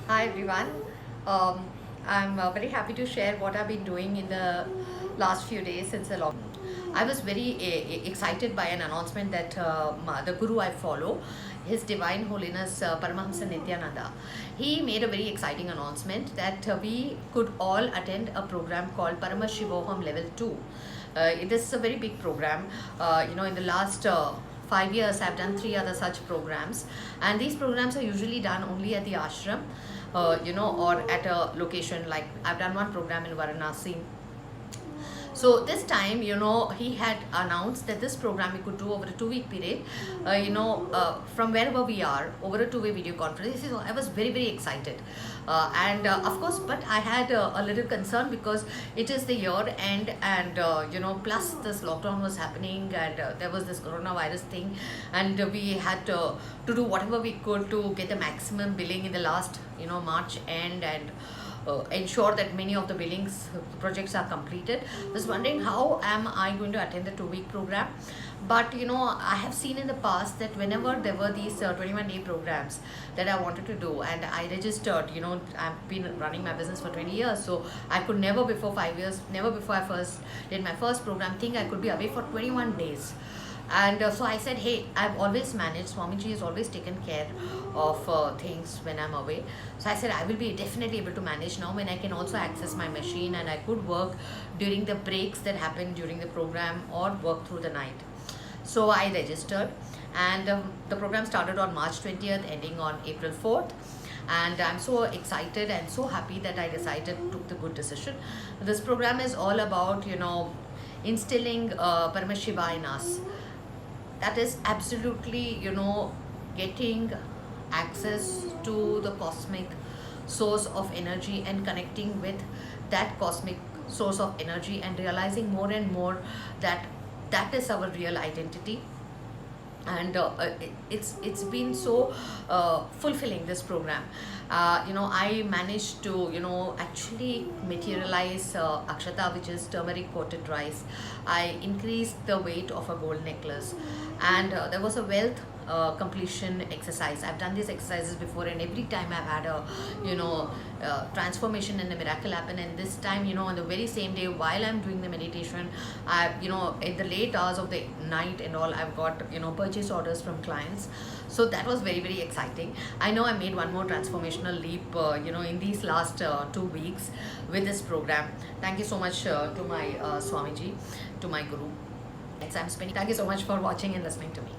Hi everyone. Um, I'm very happy to share what I've been doing in the last few days since the lockdown. I was very excited by an announcement that the Guru I follow, His Divine Holiness Paramahamsa Nityananda, he made a very exciting announcement that we could all attend a program called Parama Shivoham Level 2. This is a very big program. In the last 5 years, I've done three other such programs, and these programs are usually done only at the ashram, or at a location. Like I've done one program in Varanasi. So this time, he had announced that this program we could do over a 2 week period, from wherever we are, over a two-way video conference. So I was very, very excited. And of course, but I had a little concern because it is the year end, and plus this lockdown was happening, and there was this coronavirus thing, and we had to do whatever we could to get the maximum billing in the last, March end, and ensure that many of the billings projects are completed. I was wondering how am I going to attend the 2 week program. But I have seen in the past that whenever there were these 21-day programs that I wanted to do, and I registered, I've been running my business for 20 years, so I could never before 5 years, never before I first did my first program, think I could be away for 21 days. And so I said, hey, I've always managed, Swamiji has always taken care of things when I'm away. So I said, I will be definitely able to manage now when I can also access my machine, and I could work during the breaks that happen during the program or work through the night. So I registered, and the program started on March 20th, ending on April 4th. And I'm so excited and so happy that I took the good decision. This program is all about, instilling Paramashiva in us. That is absolutely, getting access to the cosmic source of energy and connecting with that cosmic source of energy, and realizing more and more that that is our real identity. And it's been so fulfilling, this program. I managed to actually materialize akshata, which is turmeric coated rice. I increased the weight of a gold necklace, and there was a wealth completion exercise. I've done these exercises before, and every time I've had a transformation and a miracle happen. And this time, on the very same day, while I'm doing the meditation, I in the late hours of the night and all, I've got purchase orders from clients. So that was very, very exciting. I know I made one more transformational leap in these last 2 weeks with this program. Thank you so much to my Swamiji, to my Guru. I'm spending. Thank you so much for watching and listening to me.